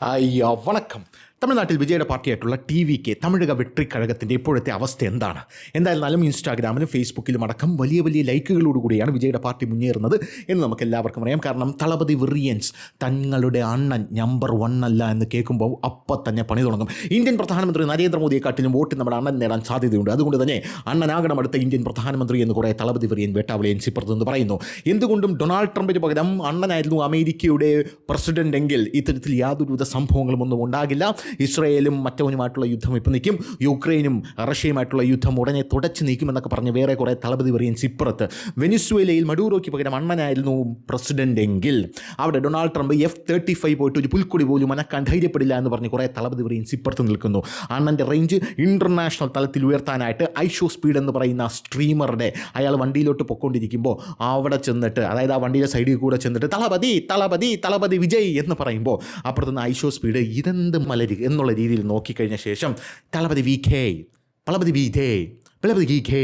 അയ്യോ വണക്കം. തമിഴ്നാട്ടിൽ വിജയുടെ പാർട്ടിയായിട്ടുള്ള TVK തമിഴക വെട്രി കഴകത്തിൻ്റെ ഇപ്പോഴത്തെ അവസ്ഥ എന്താണ്? എന്തായിരുന്നാലും ഇൻസ്റ്റാഗ്രാമിലും ഫേസ്ബുക്കിലും അടക്കം വലിയ വലിയ ലൈക്കുകളോടുകൂടിയാണ് വിജയുടെ പാർട്ടി മുന്നേറുന്നത് എന്ന് നമുക്ക് എല്ലാവർക്കും അറിയാം. കാരണം തളപതി വിറിയൻസ് തങ്ങളുടെ അണ്ണൻ നമ്പർ 1 അല്ല എന്ന് കേൾക്കുമ്പോൾ അപ്പം തന്നെ പണി തുടങ്ങും. ഇന്ത്യൻ പ്രധാനമന്ത്രി നരേന്ദ്രമോദിയെക്കാട്ടിലും വോട്ട് നമ്മുടെ അണ്ണൻ നേടാൻ സാധ്യതയുണ്ട്. അതുകൊണ്ട് തന്നെ അണ്ണനാകണം അടുത്ത ഇന്ത്യൻ പ്രധാനമന്ത്രി എന്ന് കുറേ തളപതി വിറിയൻ വേട്ടാവളിയൻസ് ഇപ്പുറത്ത് നിന്ന് പറയുന്നു. എന്തുകൊണ്ടും ഡൊണാൾഡ് ട്രംപിന് പകരം അണ്ണനായിരുന്നു അമേരിക്കയുടെ പ്രസിഡന്റ് എങ്കിൽ ഇത്തരത്തിൽ യാതൊരുവിധ സംഭവങ്ങളും ഒന്നും ഉണ്ടാകില്ല. ഇസ്രയേലും മറ്റവനുമായിട്ടുള്ള യുദ്ധം ഇപ്പം നിൽക്കും, യുക്രൈനും റഷ്യയുമായിട്ടുള്ള യുദ്ധം ഉടനെ തുടച്ചു നീക്കുമെന്നൊക്കെ പറഞ്ഞ് വേറെ കുറേ തളപതി വിറിയൻസ് ഇപ്പുറത്ത്. വെനിസ്വേലയിൽ മഡൂറോയ്ക്ക് പകരം അണ്ണനായിരുന്നു പ്രസിഡന്റ് എങ്കിൽ അവിടെ ഡൊണാൾഡ് ട്രംപ് F-35 പോയിട്ട് ഒരു പുൽക്കൊടി പോലും അനക്കാൻ ധൈര്യപ്പെടില്ല എന്ന് പറഞ്ഞ് കുറേ തളപതി വിറിയൻസ് ഇപ്പുറത്ത് നിൽക്കുന്നു. അണ്ണൻ്റെ റേഞ്ച് ഇൻ്റർനാഷണൽ തലത്തിൽ ഉയർത്താനായിട്ട് ഐഷോ സ്പീഡ് എന്ന് പറയുന്ന സ്ട്രീമറുടെ അയാൾ വണ്ടിയിലോട്ട് പൊയ്ക്കൊണ്ടിരിക്കുമ്പോൾ അവിടെ ചെന്നിട്ട്, അതായത് ആ വണ്ടിയുടെ സൈഡിൽ കൂടെ ചെന്നിട്ട് തളപതി തളപതി തളപതി വിജയ് എന്ന് പറയുമ്പോൾ അപ്പുറത്തുനിന്ന് ഐഷോ സ്പീഡ് ഇതെന്ത് മലരി എന്നുള്ള രീതിയിൽ നോക്കിക്കഴിഞ്ഞ ശേഷം Thalapathy VK, Thalapathy VK, Thalapathy GK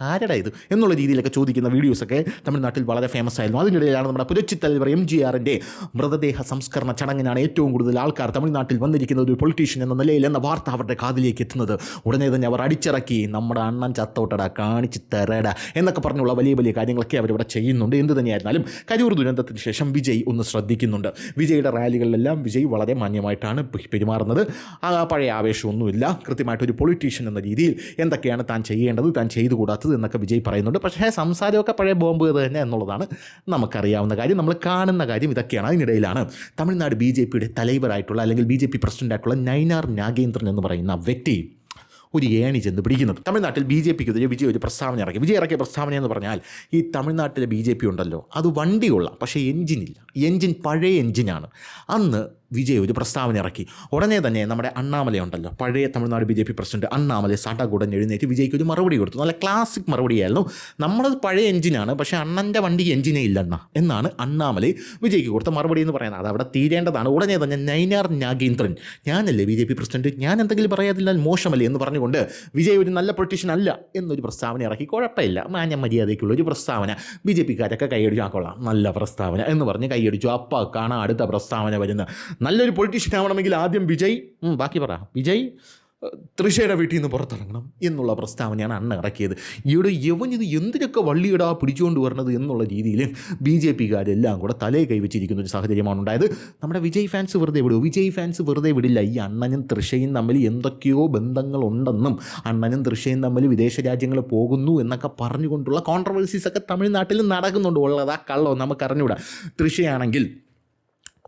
ആരടാ ഇത് എന്നുള്ള രീതിയിലൊക്കെ ചോദിക്കുന്ന വീഡിയോസൊക്കെ തമിഴ്നാട്ടിൽ വളരെ ഫേമസ് ആയിരുന്നു. അതിനിടയിലാണ് നമ്മുടെ പുരട്சி தலைவர் MGRൻ്റെ മൃതദേഹ സംസ്കരണ ചടങ്ങിനാണ് ഏറ്റവും കൂടുതൽ ആൾക്കാർ തമിഴ്നാട്ടിൽ വന്നിരിക്കുന്ന ഒരു പൊളിറ്റീഷ്യൻ എന്ന നിലയിൽ എന്ന വാർത്ത അവരുടെ കാതിലേക്ക് എത്തുന്നത്. ഉടനെ തന്നെ അവർ അടിച്ചിറക്കി നമ്മുടെ അണ്ണൻ ചത്തോട്ടടാ കാണിച്ച് തരടാ എന്നൊക്കെ പറഞ്ഞുള്ള വലിയ വലിയ കാര്യങ്ങളൊക്കെ അവരിവിടെ ചെയ്യുന്നുണ്ട്. എന്ത് തന്നെയായിരുന്നാലും കരൂർ ദുരന്തത്തിന് ശേഷം വിജയ് ഒന്ന് ശ്രദ്ധിക്കുന്നുണ്ട്. വിജയുടെ റാലികളിലെല്ലാം വിജയ് വളരെ മാന്യമായിട്ടാണ് പെരുമാറുന്നത്. ആ പഴയ ആവേശമൊന്നുമില്ല. കൃത്യമായിട്ടൊരു പൊളിറ്റീഷ്യൻ എന്ന രീതിയിൽ എന്തൊക്കെയാണ് താൻ ചെയ്യേണ്ടത്, താൻ ചെയ്തുകൂടാത്തത് എന്നൊക്കെ വിജയ് പറയുന്നുണ്ട്. പക്ഷേ സംസാരമൊക്കെ പഴയ ബോംബ് തന്നെ എന്നുള്ളതാണ് നമുക്കറിയാവുന്ന കാര്യം, നമ്മൾ കാണുന്ന കാര്യം ഇതൊക്കെയാണ്. അതിനിടയിലാണ് തമിഴ്നാട് BJPയുടെ തലവരായിട്ടുള്ള അല്ലെങ്കിൽ BJP പ്രസിഡൻ്റായിട്ടുള്ള നൈനാർ നാഗേന്ദ്രൻ എന്ന് പറയുന്ന വ്യക്തി ഒരു ഏണി ചെന്ന് പിടിക്കുന്നത്. തമിഴ്നാട്ടിൽ BJPക്കെതിരെ വിജയ് ഒരു പ്രസ്താവന ഇറക്കി. വിജയ് ഇറക്കിയ പ്രസ്താവന എന്ന് പറഞ്ഞാൽ, ഈ തമിഴ്നാട്ടിലെ BJP ഉണ്ടല്ലോ അത് വണ്ടി കൊള്ളാം, പക്ഷേ എൻജിനില്ല, എൻജിൻ പഴയ എൻജിനാണ്. അന്ന് വിജയ് ഒരു പ്രസ്താവന ഇറക്കി. ഉടനെ തന്നെ നമ്മുടെ അണ്ണാമല ഉണ്ടല്ലോ, പഴയ തമിഴ്നാട് BJP പ്രസിഡന്റ് അണ്ണാമല സടകുടൻ എഴുന്നേറ്റ് വിജയ്ക്ക് ഒരു മറുപടി കൊടുത്തു. നല്ല ക്ലാസിക് മറുപടിയായിരുന്നു. നമ്മളത് പഴയ എൻജിനാണ്, പക്ഷേ അണ്ണൻ്റെ വണ്ടിക്ക് എൻജിനേ ഇല്ലെണ്ണ എന്നാണ് അണ്ണാമല വിജയ്ക്ക് കൊടുത്ത മറുപടി എന്ന് പറയുന്നത്. അത് അവിടെ തീരേണ്ടതാണ്. ഉടനെ തന്നെ നൈനാർ നാഗേന്ദ്രൻ, ഞാനല്ലേ BJP പ്രസിഡന്റ്, ഞാൻ എന്തെങ്കിലും പറയാതില്ല മോശമല്ലേ എന്ന് പറഞ്ഞുകൊണ്ട് വിജയ് ഒരു നല്ല പൊളിറ്റീഷ്യൻ അല്ല എന്നൊരു പ്രസ്താവന ഇറക്കി. കുഴപ്പമില്ല, മാന്യ മര്യാദയ്ക്കുള്ള ഒരു പ്രസ്താവന. BJPക്കാരൊക്കെ കൈയടിച്ചു, ആക്കൊള്ളാം നല്ല പ്രസ്താവന എന്ന് പറഞ്ഞ് കൈയടിച്ചു. അപ്പോൾ കാണാൻ അടുത്ത പ്രസ്താവന വരുന്ന, നല്ലൊരു പൊളിറ്റീഷ്യൻ ആവണമെങ്കിൽ ആദ്യം വിജയ് ബാക്കി പറ വിജയ് തൃശയുടെ വീട്ടിൽ നിന്ന് പുറത്തിറങ്ങണം എന്നുള്ള പ്രസ്താവനയാണ് അണ്ണ ഇറക്കിയത്. ഇവിടെ യവനിത് എന്തിനൊക്കെ വള്ളിയിടാ പിടിച്ചുകൊണ്ട് വരണത് എന്നുള്ള രീതിയിൽ BJPക്കാരെല്ലാം കൂടെ തലയെ കൈവച്ചിരിക്കുന്ന ഒരു സാഹചര്യമാണ് ഉണ്ടായത്. നമ്മുടെ വിജയ് ഫാൻസ് വെറുതെ വിടുമോ? വിജയ് ഫാൻസ് വെറുതെ വിടില്ല. ഈ അണ്ണനും തൃശയും തമ്മിൽ എന്തൊക്കെയോ ബന്ധങ്ങളുണ്ടെന്നും അണ്ണനും തൃശയും തമ്മിൽ വിദേശ രാജ്യങ്ങൾ പോകുന്നു എന്നൊക്കെ പറഞ്ഞുകൊണ്ടുള്ള കോൺട്രവേഴ്സീസൊക്കെ തമിഴ്നാട്ടിൽ നടക്കുന്നുണ്ട്. ഉള്ളതാ കള്ളോ നമുക്കറിഞ്ഞൂടാ. തൃശയാണെങ്കിൽ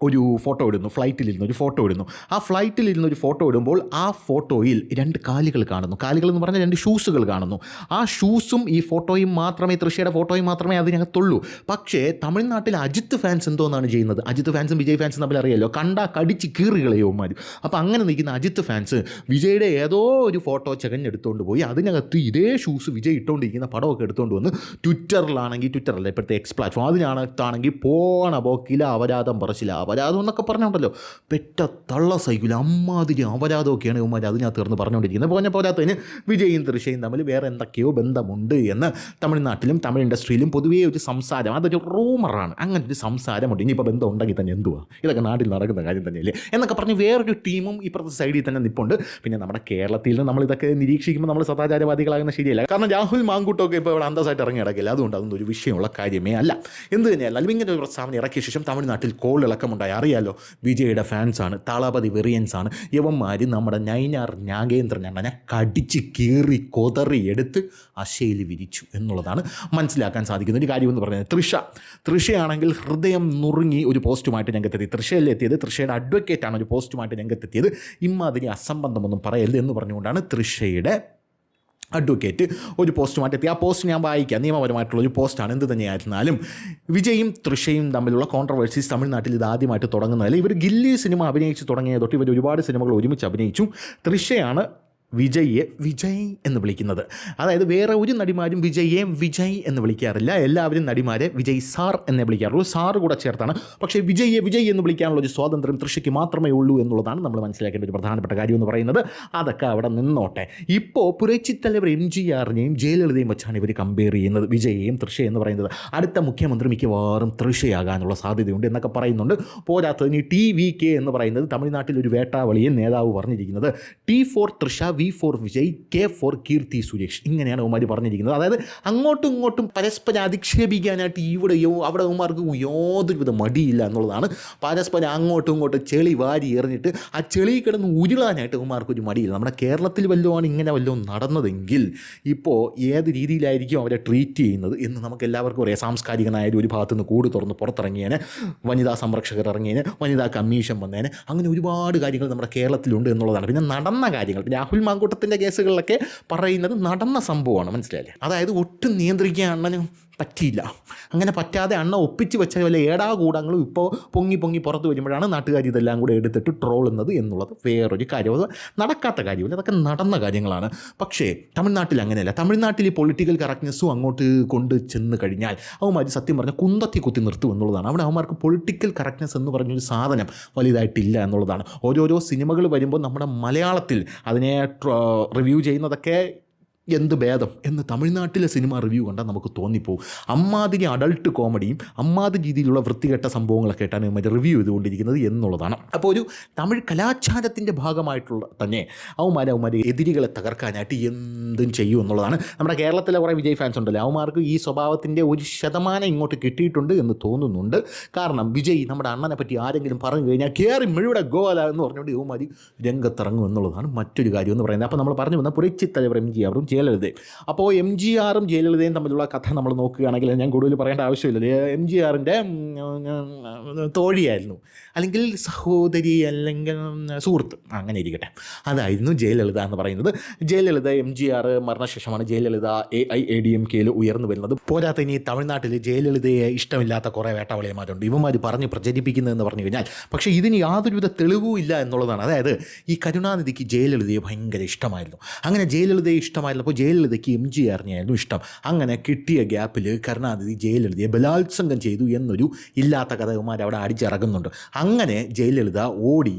ഒരു ഫോട്ടോ ഇടുന്നു, ഫ്ലൈറ്റിലിരുന്ന് ഒരു ഫോട്ടോ ഇടുന്നു. ആ ഫ്ലൈറ്റിലിരുന്ന് ഒരു ഫോട്ടോ ഇടുമ്പോൾ ആ ഫോട്ടോയിൽ 2 കാലുകൾ കാണുന്നു. കാലുകൾ എന്ന് പറഞ്ഞാൽ 2 ഷൂസുകൾ കാണുന്നു. ആ ഷൂസും ഈ ഫോട്ടോയും മാത്രമേ, തൃശയുടെ ഫോട്ടോയും മാത്രമേ അതിനകത്തുള്ളൂ. പക്ഷേ തമിഴ്നാട്ടിൽ അജിത്ത് ഫാൻസ് എന്തോന്നാണ് ചെയ്യുന്നത്? അജിത്ത് ഫാൻസും വിജയ് ഫാൻസും തമ്മിൽ അറിയാമല്ലോ, കണ്ടാ കടിച്ച് കീറുകളയോമാർ. അപ്പോൾ അങ്ങനെ നിൽക്കുന്ന അജിത്ത് ഫാൻസ് വിജയുടെ ഏതോ ഒരു ഫോട്ടോ ചെകഞ്ഞെടുത്തുകൊണ്ട് പോയി അതിനകത്ത് ഇതേ ഷൂസ് വിജയ് ഇട്ടുകൊണ്ടിരിക്കുന്ന പടമൊക്കെ എടുത്തുകൊണ്ട് വന്ന് ട്വിറ്ററല്ല ഇപ്പോഴത്തെ X പ്ലാറ്റ്ഫോം, അതിനകത്താണെങ്കിൽ പോണ പോക്കില അപരാധം പറച്ചില്ല, അപരാധം എന്നൊക്കെ പറഞ്ഞുണ്ടല്ലോ, പെറ്റ തള്ള സൈക്കിൾ അമ്മാതിരി അപരാധമൊക്കെയാണ് ഇവന്മാർ അതിനകത്ത് തീർന്ന് പറഞ്ഞുകൊണ്ടിരിക്കുന്നത്. പോരാത്തതിന് വിജയും തൃശയും തമ്മിൽ വേറെ എന്തൊക്കെയോ ബന്ധമുണ്ട് എന്ന് തമിഴ്നാട്ടിലും തമിഴ് ഇൻഡസ്ട്രിയിലും പൊതുവേ ഒരു സംസാരം, അതൊരു റൂമറാണ്, അങ്ങനെ ഒരു സംസാരമുണ്ട്. ഇനിയിപ്പോൾ ബന്ധം ഉണ്ടെങ്കിൽ തന്നെ എന്തുവാ, ഇതൊക്കെ നാട്ടിൽ നടക്കുന്ന കാര്യം തന്നെയല്ലേ എന്നൊക്കെ പറഞ്ഞ് വേറൊരു ടീമും ഇപ്പുറത്തെ സൈഡിൽ തന്നെ നിൽപ്പുണ്ട്. പിന്നെ നമ്മുടെ കേരളത്തിൽ നമ്മളിതൊക്കെ നിരീക്ഷിക്കുമ്പോൾ നമ്മൾ സദാചാരവാദികളാകുന്ന ശരിയല്ല. കാരണം രാഹുൽ മാങ്കൂട്ടമൊക്കെ ഇപ്പോൾ ഇവിടെ അന്തസ്സായിട്ട് ഇറങ്ങി കിടക്കില്ല. അതുകൊണ്ട് അതൊന്നും ഒരു വിഷയമുള്ള കാര്യമേ അല്ല. എന്ത് തന്നെയല്ല, ഇങ്ങനെ ഒരു പ്രസ്താവന ഇറക്കിയ ശേഷം തമിഴ്നാട്ടിൽ കോളിളക്കമുണ്ടായി. അറിയാലോ, വിജയുടെ ഫാൻസാണ്, തളപതി വെറിയൻസാണ് ഇവന്മാർ. നമ്മുടെ നൈനാർ നാഗേന്ദ്രൻ അണ്ണനെ കടിച്ച് കീറി കൊതറി എടുത്ത് അശയിൽ വിരിച്ചു എന്നുള്ളതാണ് മനസ്സിലാക്കാൻ സാധിക്കുന്ന ഒരു കാര്യമെന്ന് പറയുന്നത്. തൃശയാണെങ്കിൽ ഹൃദയം നുറുങ്ങി ഒരു പോസ്റ്റുമായിട്ട് രംഗത്തെത്തി. തൃശയിൽ എത്തിയത്, തൃശയുടെ അഡ്വക്കേറ്റാണ് ഒരു പോസ്റ്റുമായിട്ട് രംഗത്തെത്തിയത്. ഇമ്മാതിരി അസംബന്ധമൊന്നും പറയരുത് എന്ന് പറഞ്ഞുകൊണ്ടാണ് തൃശയുടെ അഡ്വക്കേറ്റ് ഒരു പോസ്റ്റുമായിട്ട് എത്തി. ആ പോസ്റ്റ് ഞാൻ വായിക്കാം, നിയമപരമായിട്ടുള്ളൊരു പോസ്റ്റാണ്. എന്ത് തന്നെയായിരുന്നാലും വിജയും തൃശയും തമ്മിലുള്ള കോൺട്രവേഴ്സീസ് തമിഴ്നാട്ടിൽ ഇത് ആദ്യമായിട്ട് തുടങ്ങുന്നതല്ല. ഇവർ ഗില്ലി സിനിമ അഭിനയിച്ച് തുടങ്ങിയ തൊട്ട് ഇവർ ഒരുപാട് സിനിമകൾ ഒരുമിച്ച് അഭിനയിച്ചു. തൃശയാണ് വിജയ് എന്ന് വിളിക്കുന്നത്. അതായത് വേറെ ഒരു നടിമാരും വിജയ് എന്ന് വിളിക്കാറില്ല. എല്ലാവരും നടിമാരെ വിജയ് സാർ എന്നേ വിളിക്കാറുള്ളൂ. സാറ് കൂടെ ചേർത്താണ്. പക്ഷേ വിജയ് എന്ന് വിളിക്കാനുള്ള ഒരു സ്വാതന്ത്ര്യം തൃശ്ശയ്ക്ക് മാത്രമേ ഉള്ളൂ എന്നുള്ളതാണ് നമ്മൾ മനസ്സിലാക്കേണ്ട ഒരു പ്രധാനപ്പെട്ട കാര്യം എന്ന് പറയുന്നത്. അതൊക്കെ അവിടെ നിന്നോട്ടെ. ഇപ്പോൾ പുരച്ചിത്തലവർ MGRനെയും ജയലളിതയും വെച്ചാണ് ഇവർ കമ്പയർ ചെയ്യുന്നത്, വിജയെയും തൃശ്ശ എന്ന് പറയുന്നത്. അടുത്ത മുഖ്യമന്ത്രി മിക്കവാറും തൃശ്ശയാകാനുള്ള സാധ്യതയുണ്ട് എന്നൊക്കെ പറയുന്നുണ്ട്. പോരാത്തതിന് TVK എന്ന് പറയുന്നത് തമിഴ്നാട്ടിൽ ഒരു വേട്ടാവളിയെ നേതാവ് പറഞ്ഞിരിക്കുന്നത് T for തൃശ്ശ, V for Vijay, K for Keerthy Suresh, ഇങ്ങനെയാണ് ഉമാർ പറഞ്ഞിരിക്കുന്നത്. അതായത് അങ്ങോട്ടും ഇങ്ങോട്ടും പരസ്പരം അധിക്ഷേപിക്കാനായിട്ട് ഇവിടെയോ അവിടെ ഉമാർക്ക് യാതൊരുവിധ മടിയില്ല എന്നുള്ളതാണ്. പരസ്പരം അങ്ങോട്ടും ഇങ്ങോട്ടും ചെളി വാരി എറിഞ്ഞിട്ട് ആ ചെളി കിടന്ന് ഉരുളാനായിട്ട് ഉമാർക്കൊരു മടിയില്ല. നമ്മുടെ കേരളത്തിൽ വല്ലതുമാണ് ഇങ്ങനെ വല്ലതും നടന്നതെങ്കിൽ ഇപ്പോൾ ഏത് രീതിയിലായിരിക്കും അവരെ ട്രീറ്റ് ചെയ്യുന്നത് എന്ന് നമുക്ക് എല്ലാവർക്കും അറിയാം. സാംസ്കാരികനായ ഒരു ഭാഗത്തു നിന്ന് കൂട് തുറന്ന് പുറത്തിറങ്ങിയേനെ, വനിതാ സംരക്ഷകർ ഇറങ്ങിയേനെ, വനിതാ കമ്മീഷൻ വന്നേനെ, അങ്ങനെ ഒരുപാട് കാര്യങ്ങൾ നമ്മുടെ കേരളത്തിലുണ്ട് എന്നുള്ളതാണ്. പിന്നെ നടന്ന കാര്യങ്ങൾ, രാഹുൽ മാങ്കൂട്ടത്തിൻ്റെ കേസുകളിലൊക്കെ പറയുന്നത് നടന്ന സംഭവമാണ്, മനസ്സിലായില്ലേ? അതായത് ഒട്ടും നിയന്ത്രിക്കാൻ അണ്ണന് പറ്റിയില്ല. അങ്ങനെ പറ്റാതെ അണ്ണ ഒപ്പിച്ച് വെച്ച വല്ല ഏടാകൂടങ്ങളും ഇപ്പോൾ പൊങ്ങി പുറത്ത് വരുമ്പോഴാണ് നാട്ടുകാർ ഇതെല്ലാം കൂടെ എടുത്തിട്ട് ട്രോളുന്നത് എന്നുള്ളത് വേറൊരു കാര്യം. അത് നടക്കാത്ത കാര്യമില്ല, അതൊക്കെ നടന്ന കാര്യങ്ങളാണ്. പക്ഷേ തമിഴ്നാട്ടിൽ അങ്ങനെയല്ല. തമിഴ്നാട്ടിൽ ഈ പൊളിറ്റിക്കൽ കറക്റ്റ്നെസ്സും അങ്ങോട്ട് കൊണ്ട് ചെന്ന് കഴിഞ്ഞാൽ അവന്മാർ സത്യം പറഞ്ഞാൽ കുത്തി നിർത്തും എന്നുള്ളതാണ്. അവിടെ അവന്മാർക്ക് പൊളിറ്റിക്കൽ കറക്റ്റ്നെസ് എന്ന് പറഞ്ഞൊരു സാധനം വലുതായിട്ടില്ല എന്നുള്ളതാണ്. ഓരോരോ സിനിമകൾ വരുമ്പോൾ നമ്മുടെ മലയാളത്തിൽ അതിനെ റിവ്യൂ ചെയ്യുന്നതൊക്കെ എന്ത് ഭേദം എന്ന് തമിഴ്നാട്ടിലെ സിനിമ റിവ്യൂ കണ്ടാൽ നമുക്ക് തോന്നിപ്പോവും. അമ്മാതിരി അഡൾട്ട് കോമഡിയും അമ്മാതിരി രീതിയിലുള്ള വൃത്തികെട്ട സംഭവങ്ങളൊക്കെ ആയിട്ടാണ് മറ്റേ റിവ്യൂ ചെയ്തുകൊണ്ടിരിക്കുന്നത് എന്നുള്ളതാണ്. അപ്പോൾ ഒരു തമിഴ് കലാചാരത്തിൻ്റെ ഭാഗമായിട്ടുള്ള തന്നെ അവന്മാരെ എതിരികളെ തകർക്കാനായിട്ട് എന്തും ചെയ്യും എന്നുള്ളതാണ്. നമ്മുടെ കേരളത്തിലെ കുറേ വിജയ് ഫാൻസ് ഉണ്ടല്ലോ, അവന്മാർക്ക് ഈ സ്വഭാവത്തിൻ്റെ 1% ഇങ്ങോട്ട് കിട്ടിയിട്ടുണ്ട് എന്ന് തോന്നുന്നുണ്ട്. കാരണം വിജയ് നമ്മുടെ അണ്ണനെ പറ്റി ആരെങ്കിലും പറഞ്ഞു കഴിഞ്ഞാൽ കയറി മെഴുവിടെ ഗോല എന്ന് പറഞ്ഞുകൊണ്ട് യുവമാർ രംഗത്തിറങ്ങും എന്നുള്ളതാണ് മറ്റൊരു കാര്യം എന്ന് പറയുന്നത്. അപ്പോൾ നമ്മൾ പറഞ്ഞു വന്ന പുരച്ചിത്തലവർ MGRും ജയലളിതയും. അപ്പോൾ MGRും ജയലളിതയും തമ്മിലുള്ള കഥ നമ്മൾ നോക്കുകയാണെങ്കിൽ ഞാൻ കൂടുതൽ പറയേണ്ട ആവശ്യമില്ല. MGRൻ്റെ തോഴിയായിരുന്നു, അല്ലെങ്കിൽ സഹോദരി, അല്ലെങ്കിൽ സുഹൃത്ത്, അങ്ങനെ ഇരിക്കട്ടെ, അതായിരുന്നു ജയലളിത എന്ന് പറയുന്നത്. ജയലളിത MGR മരണശേഷമാണ് ജയലളിത AIADMKയിൽ ഉയർന്നു വരുന്നത്. പോരാത്ത ഇനി തമിഴ്നാട്ടിൽ ജയലളിതയെ ഇഷ്ടമില്ലാത്ത കുറേ വേട്ടാവളിയന്മാരുണ്ട്, ഇവന്മാർ പറഞ്ഞ് പ്രചരിപ്പിക്കുന്നതെന്ന് പറഞ്ഞു കഴിഞ്ഞാൽ. പക്ഷേ ഇതിന് യാതൊരുവിധ തെളിവും ഇല്ല എന്നുള്ളതാണ്. അതായത് ഈ കരുണാനിധിക്ക് ജയലളിതയെ ഭയങ്കര ഇഷ്ടമായിരുന്നു. അങ്ങനെ ജയലളിതയെ ഇഷ്ടമായിരുന്നു. അപ്പോൾ ജയലളിതയ്ക്ക് MGRനെയായിരുന്നു ഇഷ്ടം. അങ്ങനെ കിട്ടിയ ഗ്യാപ്പിൽ കരുണാനിധി ജയലളിതയെ ബലാത്സംഗം ചെയ്തു എന്നൊരു ഇല്ലാത്ത കഥകുമാർ അവിടെ അടിച്ചിറങ്ങുന്നുണ്ട്. അങ്ങനെ ജയലളിത ഓടി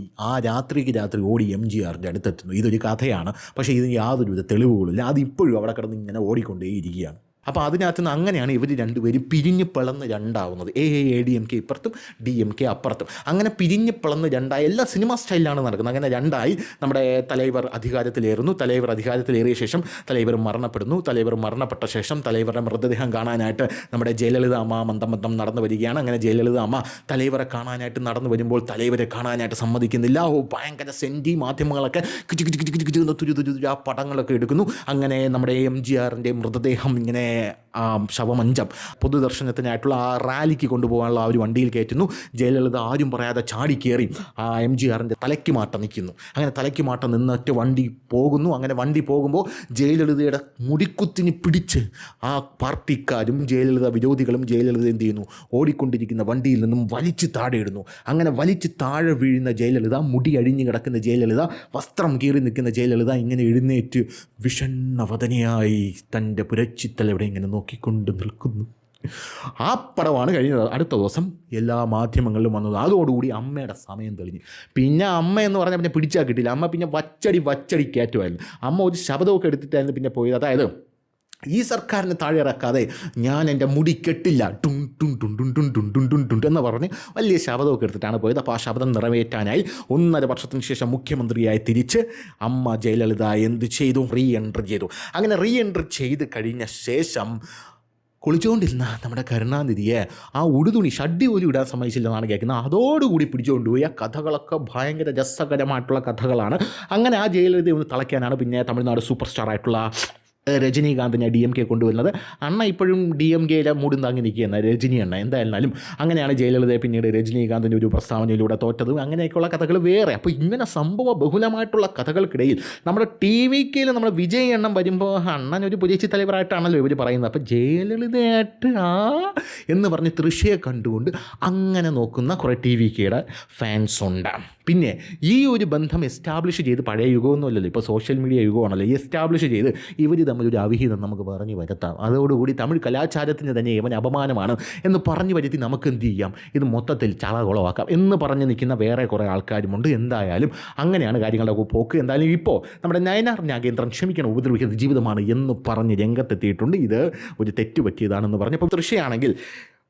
രാത്രിക്ക് രാത്രി ഓടി MGRൻ്റെ അടുത്തെത്തുന്നു. ഇതൊരു കഥയാണ്, പക്ഷേ ഇതിന് യാതൊരുവിധ തെളിവുകളില്ല. അതിപ്പോഴും അവിടെ കിടന്ന് ഇങ്ങനെ ഓടിക്കൊണ്ടേയിരിക്കുകയാണ്. അപ്പോൾ അതിനകത്ത് നിന്ന് അങ്ങനെയാണ് ഇവർ രണ്ടുപേരും പിരിഞ്ഞ് പിളന്ന് രണ്ടാവുന്നത്. AIADMK ഇപ്പുറത്തും DMK അപ്പുറത്തും. അങ്ങനെ പിരിഞ്ഞ് പിളന്ന് രണ്ടായി. എല്ലാ സിനിമ സ്റ്റൈലിലാണ് നടക്കുന്നത്. അങ്ങനെ രണ്ടായി നമ്മുടെ തലൈവർ അധികാരത്തിലേറുന്നു. തലൈവർ അധികാരത്തിലേറിയ ശേഷം തലൈവർ മരണപ്പെടുന്നു. തലൈവർ മരണപ്പെട്ട ശേഷം തലൈവരുടെ മൃതദേഹം കാണാനായിട്ട് നമ്മുടെ ജയലളിത അമ്മ മന്ദം നടന്നു വരികയാണ്. അങ്ങനെ ജയലളിത അമ്മ തലൈവരെ കാണാനായിട്ട് നടന്നു വരുമ്പോൾ തലൈവരെ കാണാനായിട്ട് സമ്മതിക്കുന്നില്ല. ഭയങ്കര സെൻറ്റി മാധ്യമങ്ങളൊക്കെ ആ പടങ്ങളൊക്കെ എടുക്കുന്നു. അങ്ങനെ നമ്മുടെ MGRൻ്റെ മൃതദേഹം ഇങ്ങനെ ശവമഞ്ചം പൊതുദർശനത്തിനായിട്ടുള്ള ആ റാലിക്ക് കൊണ്ടുപോകാനുള്ള ആ ഒരു വണ്ടിയിൽ കയറ്റുന്നു. ജയലളിത ആരും പറയാതെ ചാടിക്കേറി MGRൻ്റെ തലയ്ക്ക് മാട്ട നിൽക്കുന്നു. അങ്ങനെ തലയ്ക്ക് മാട്ട നിന്നിട്ട് വണ്ടി പോകുന്നു. അങ്ങനെ വണ്ടി പോകുമ്പോൾ ജയലളിതയുടെ മുടിക്കുത്തിന് പിടിച്ച് ആ പാർട്ടിക്കാരും ജയലളിത വിരോധികളും ജയലളിത എന്ത് ചെയ്യുന്നു, ഓടിക്കൊണ്ടിരിക്കുന്ന വണ്ടിയിൽ നിന്നും വലിച്ച് താഴെ ഇടുന്നു. അങ്ങനെ വലിച്ച് താഴെ വീഴുന്ന ജയലളിത, മുടി അഴിഞ്ഞു കിടക്കുന്ന ജയലളിത, വസ്ത്രം കീറി നിൽക്കുന്ന ജയലളിത ഇങ്ങനെ എഴുന്നേറ്റ് വിഷണ്ണവദനയായി തൻ്റെ പുരച്ചിത്തലവിടെ ഇങ്ങനെ നോക്കിക്കൊണ്ട് നിൽക്കുന്നു. ആ പടമാണ് കഴിഞ്ഞത്. അടുത്ത ദിവസം എല്ലാ മാധ്യമങ്ങളിലും വന്നത്. അതോടുകൂടി അമ്മയുടെ സമയം തെളിഞ്ഞു. പിന്നെ അമ്മ എന്ന് പറഞ്ഞാൽ പിന്നെ പിടിച്ചാൽ കിട്ടില്ല. അമ്മ പിന്നെ വച്ചടി കയറ്റുമായിരുന്നു. അമ്മ ഒരു ശബ്ദമൊക്കെ എടുത്തിട്ടായിരുന്നു പിന്നെ പോയത്. അതായത് ഈ സർക്കാരിനെ താഴെ ഇറക്കാതെ ഞാൻ എൻ്റെ മുടി കെട്ടില്ല ടും ടും ടും ടും ടും ടും ടും ടും ടും എന്ന് പറഞ്ഞ് വലിയ ശബ്ദമൊക്കെ എടുത്തിട്ടാണ് പോയത്. അപ്പോൾ ആ ശബ്ദം നിറവേറ്റാനായി 1.5 വർഷത്തിന് ശേഷം മുഖ്യമന്ത്രിയായി തിരിച്ച് അമ്മ ജയലളിത എന്ത് ചെയ്തു? റീഎൻട്രി ചെയ്തു. അങ്ങനെ റീഎൻട്രി ചെയ്ത് കഴിഞ്ഞ ശേഷം കുളിച്ചുകൊണ്ടിരുന്ന നമ്മുടെ കരുണാനിധിയെ ആ ഉടുതുണി ഷഡ്ഡി പോലും ഇടാൻ സമ്മതിച്ചില്ലെന്നാണ് കേൾക്കുന്നത്. അതോടുകൂടി പിടിച്ചുകൊണ്ടുപോയി. ആ കഥകളൊക്കെ ഭയങ്കര രസകരമായിട്ടുള്ള കഥകളാണ്. അങ്ങനെ ആ ജയലളിതയെ ഒന്ന് തളയ്ക്കാനാണ് പിന്നെ തമിഴ്നാട് സൂപ്പർ സ്റ്റാർ ആയിട്ടുള്ള രജനീകാന്തിനെ DMK കൊണ്ടുവരുന്നത്. അണ്ണ ഇപ്പോഴും DMKയിലെ മൂടും താങ്ങി നിൽക്കുന്ന രജനി അണ്ണ. എന്തായിരുന്നാലും അങ്ങനെയാണ് ജയലളിതയെ പിന്നീട് രജനീകാന്തിൻ്റെ ഒരു പ്രസ്താവനയിലൂടെ തോറ്റത്. അങ്ങനെയൊക്കെയുള്ള കഥകൾ വേറെ. അപ്പോൾ ഇങ്ങനെ സംഭവ ബഹുലമായിട്ടുള്ള കഥകൾക്കിടയിൽ നമ്മുടെ TVKയിൽ നമ്മുടെ വിജയ് എണ്ണം വരുമ്പോൾ അണ്ണനൊരു പുരേച്ചി തലവരായിട്ടാണല്ലോ ഇവർ പറയുന്നത്. അപ്പോൾ ജയലളിതയായിട്ട് എന്ന് പറഞ്ഞ് തൃശ്ശയെ കണ്ടുകൊണ്ട് അങ്ങനെ നോക്കുന്ന കുറേ TVKയുടെ ഫാൻസ് ഉണ്ട്. പിന്നെ ഈ ഒരു ബന്ധം എസ്റ്റാബ്ലിഷ് ചെയ്ത്, പഴയ യുഗമൊന്നുമല്ലല്ലോ, ഇപ്പോൾ സോഷ്യൽ മീഡിയ യുഗമാണല്ലോ, എസ്റ്റാബ്ലിഷ് ചെയ്ത് ഇവർ തമ്മിലൊരു അവിഹിതം നമുക്ക് പറഞ്ഞു വരുത്താം. അതോടുകൂടി തമിഴ് കലാചാരത്തിന് തന്നെ ഇവൻ അപമാനമാണ് എന്ന് പറഞ്ഞു വരുത്തി നമുക്ക് എന്ത് ചെയ്യാം, ഇത് മൊത്തത്തിൽ ചളകുളമാക്കാം എന്ന് പറഞ്ഞ് നിൽക്കുന്ന വേറെ കുറേ ആൾക്കാരുമുണ്ട്. എന്തായാലും അങ്ങനെയാണ് കാര്യങ്ങളുടെ പോക്ക്. എന്തായാലും ഇപ്പോൾ നമ്മുടെ നയനാർ നാഗേന്ദ്രൻ ക്ഷമിക്കണം, ഉപദ്രവിക്കുന്നത് ജീവിതമാണ് എന്ന് പറഞ്ഞ് രംഗത്തെത്തിയിട്ടുണ്ട്. ഇത് ഒരു തെറ്റ് പറ്റിയതാണെന്ന് പറഞ്ഞ്. അപ്പോൾ തൃശ്ശയാണെങ്കിൽ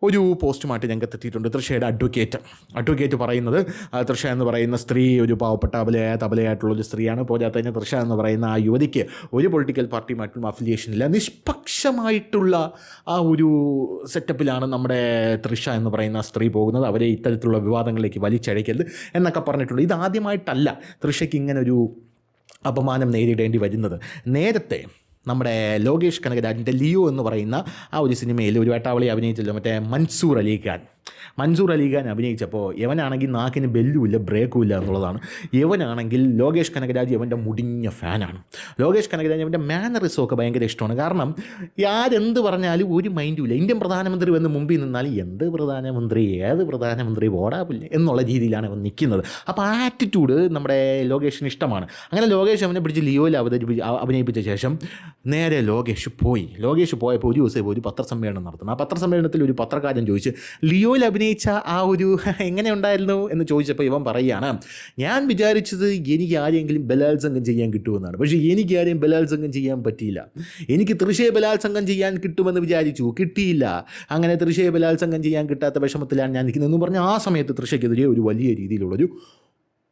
ഒരു പോസ്റ്റുമായിട്ട് രംഗത്തെത്തിയിട്ടുണ്ട്. തൃശ്ശയുടെ അഡ്വക്കേറ്റ് പറയുന്നത്, തൃശ്ശ എന്ന് പറയുന്ന സ്ത്രീ ഒരു പാവപ്പെട്ട തബലയായിട്ടുള്ളൊരു സ്ത്രീയാണ്. പോരാത്ത തന്നെ തൃശ്ശ എന്ന് പറയുന്ന ആ യുവതിക്ക് ഒരു പൊളിറ്റിക്കൽ പാർട്ടിയുമായിട്ടുള്ള അഫിലിയേഷൻ ഇല്ല. നിഷ്പക്ഷമായിട്ടുള്ള ആ ഒരു സെറ്റപ്പിലാണ് നമ്മുടെ തൃശ്ശ എന്ന് പറയുന്ന സ്ത്രീ പോകുന്നത്. അവരെ ഇത്തരത്തിലുള്ള വിവാദങ്ങളിലേക്ക് വലിച്ചഴക്കരുത് എന്നൊക്കെ പറഞ്ഞിട്ടുണ്ട്. ഇതാദ്യമായിട്ടല്ല തൃശ്ശയ്ക്ക് ഇങ്ങനെ ഒരു അപമാനം നേരിടേണ്ടി വരുന്നത്. നേരത്തെ നമ്മുടെ ലോകേഷ് കനകരാജിൻ്റെ ലിയോ എന്ന് പറയുന്ന ആ ഒരു സിനിമയിൽ ഒരു വേട്ടാവളി അഭിനയിച്ചല്ലോ, മറ്റേ മൻസൂർ അലിഖാൻ അഭിനയിച്ചപ്പോൾ യവനാണെങ്കിൽ നാക്കിന് ബെല്ലുമില്ല ബ്രേക്കും ഇല്ല എന്നുള്ളതാണ്. യവനാണെങ്കിൽ ലോകേഷ് കനകരാജ് യവൻ്റെ മുടിഞ്ഞ ഫാനാണ്. ലോകേഷ് കനകരാജ് അവൻ്റെ മാനറിസം ഒക്കെ ഭയങ്കര ഇഷ്ടമാണ്. കാരണം ആരെന്ത് പറഞ്ഞാലും ഒരു മൈൻഡും ഇല്ല. ഇന്ത്യൻ പ്രധാനമന്ത്രി വന്ന് മുമ്പിൽ നിന്നാൽ ഏത് പ്രധാനമന്ത്രി ഓടാപ്പില്ല എന്നുള്ള രീതിയിലാണ് അവൻ നിൽക്കുന്നത്. അപ്പോൾ ആ ആറ്റിറ്റ്യൂഡ് നമ്മുടെ ലോകേഷിന് ഇഷ്ടമാണ്. അങ്ങനെ ലോകേഷ് അവനെ പിടിച്ച് ലിയോയിൽ അഭിനയിപ്പിച്ച ശേഷം നേരെ ലോകേഷ് പോയപ്പോൾ ഒരു ദിവസം ഒരു പത്രസമ്മേളനം നടത്തുന്നു. ആ പത്രസമ്മേളനത്തിൽ ഒരു പത്രക്കാരൻ ചോദിച്ച് ലിയോയിൽ അഭിനയിച്ച ആ ഒരു എങ്ങനെ ഉണ്ടായിരുന്നു എന്ന് ചോദിച്ചപ്പോൾ ഇവൻ പറയുകയാണ്, ഞാൻ വിചാരിച്ചത് എനിക്ക് ആരെങ്കിലും ബലാത്സംഗം ചെയ്യാൻ കിട്ടുമെന്നാണ്. പക്ഷേ എനിക്ക് ആരെയും ബലാത്സംഗം ചെയ്യാൻ പറ്റിയില്ല. എനിക്ക് തൃശ്ശയെ ബലാത്സംഗം ചെയ്യാൻ കിട്ടുമെന്ന് വിചാരിച്ചു, കിട്ടിയില്ല. അങ്ങനെ തൃശ്ശയെ ബലാത്സംഗം ചെയ്യാൻ കിട്ടാത്ത വിഷമത്തിലാണ് ഞാൻ നിൽക്കുന്നതെന്ന് പറഞ്ഞ് ആ സമയത്ത് തൃശ്ശയ്ക്കെതിരെ ഒരു വലിയ രീതിയിലുള്ളൊരു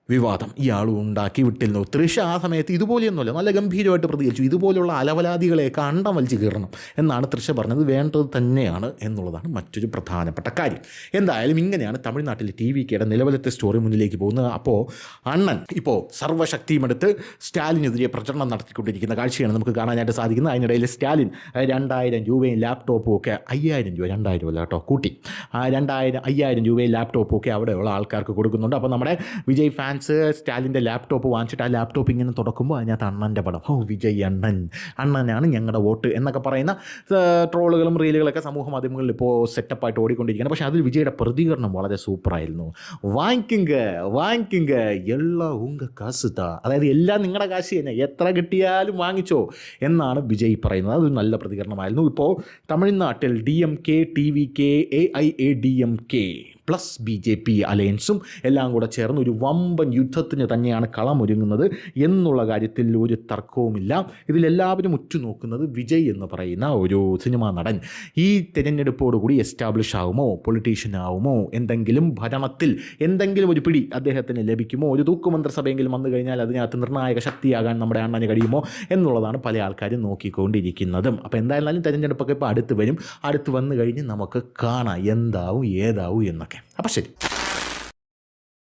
വിവാദം ഇയാൾ ഉണ്ടാക്കി വിട്ടിരുന്നു. തൃശ്ശ ആ സമയത്ത് ഇതുപോലെയൊന്നുമല്ല, നല്ല ഗംഭീരമായിട്ട് പ്രതികരിച്ചു. ഇതുപോലുള്ള അലവലാദികളെയൊക്കെ അണ്ടം വലിച്ച് കീറണം എന്നാണ് തൃശ്ശ പറഞ്ഞത്. വേണ്ടത് തന്നെയാണ് എന്നുള്ളതാണ് മറ്റൊരു പ്രധാനപ്പെട്ട കാര്യം. എന്തായാലും ഇങ്ങനെയാണ് തമിഴ്നാട്ടിലെ TVKയുടെ നിലവിലത്തെ സ്റ്റോറി മുന്നിലേക്ക് പോകുന്നത്. അപ്പോൾ അണ്ണൻ ഇപ്പോൾ സർവ്വശക്തിയുമെടുത്ത് സ്റ്റാലിനെതിരെ പ്രചരണം നടത്തിക്കൊണ്ടിരിക്കുന്ന കാഴ്ചയാണ് നമുക്ക് കാണാനായിട്ട് സാധിക്കുന്നത്. അതിനിടയിൽ സ്റ്റാലിൻ 2000 രൂപയും ലാപ്ടോപ്പും ഒക്കെ 5000 രൂപ 2000 അല്ല കേട്ടോ കൂട്ടി 5000 രൂപയും ലാപ്ടോപ്പും ഒക്കെ അവിടെയുള്ള ആൾക്കാർക്ക് കൊടുക്കുന്നുണ്ട്. അപ്പോൾ നമ്മുടെ വിജയ് ഫാൻസ് സ്റ്റാലിൻ്റെ ലാപ്ടോപ്പ് വാങ്ങിച്ചിട്ട് ആ ലാപ്ടോപ്പ് ഇങ്ങനെ തുറക്കുമ്പോൾ അതിനകത്ത് അണ്ണൻ്റെ പടം, വിജയ് അണ്ണനാണ് ഞങ്ങളുടെ വോട്ട് എന്നൊക്കെ പറയുന്ന ട്രോളുകളും റീലുകളൊക്കെ സമൂഹ മാധ്യമങ്ങളിൽ ഇപ്പോൾ സെറ്റപ്പായിട്ട് ഓടിക്കൊണ്ടിരിക്കുകയാണ്. പക്ഷേ അതിൽ വിജയുടെ പ്രതികരണം വളരെ സൂപ്പറായിരുന്നു. വാങ്ങിക്കുങ്ക എല്ലാം ഉങ്ക കാശ് താ, അതായത് എല്ലാം നിങ്ങളുടെ കാശ് തന്നെ, എത്ര കിട്ടിയാലും വാങ്ങിച്ചോ എന്നാണ് വിജയ് പറയുന്നത്. അതൊരു നല്ല പ്രതികരണമായിരുന്നു. ഇപ്പോൾ തമിഴ്നാട്ടിൽ DMK, TVK, AIADMK plus BJP അലയൻസും എല്ലാം കൂടെ ചേർന്ന് ഒരു വമ്പൻ യുദ്ധത്തിന് തന്നെയാണ് കളമൊരുങ്ങുന്നത് എന്നുള്ള കാര്യത്തിൽ ഒരു തർക്കവുമില്ല. ഇതിലെല്ലാവരും ഉറ്റുനോക്കുന്നത് വിജയ് എന്ന് പറയുന്ന ഒരു സിനിമാ നടൻ ഈ തിരഞ്ഞെടുപ്പോടുകൂടി എസ്റ്റാബ്ലിഷ് ആകുമോ, പൊളിറ്റീഷ്യൻ ആകുമോ, എന്തെങ്കിലും ഭരണത്തിൽ എന്തെങ്കിലും ഒരു പിടി അദ്ദേഹത്തിന് ലഭിക്കുമോ, ഒരു തൂക്കുമന്ത്രിസഭയെങ്കിലും വന്നു കഴിഞ്ഞാൽ അതിനകത്ത് നിർണായക ശക്തിയാകാൻ നമ്മുടെ അണ്ണന് കഴിയുമോ എന്നുള്ളതാണ് പല ആൾക്കാരും നോക്കിക്കൊണ്ടിരിക്കുന്നതും. അപ്പോൾ എന്തായാലും തിരഞ്ഞെടുപ്പൊക്കെ ഇപ്പോൾ അടുത്ത് വരും. അടുത്ത് വന്നു കഴിഞ്ഞ് നമുക്ക് കാണാം എന്താവും ഏതാവും എന്നൊക്കെ. അപ്പം ശരി.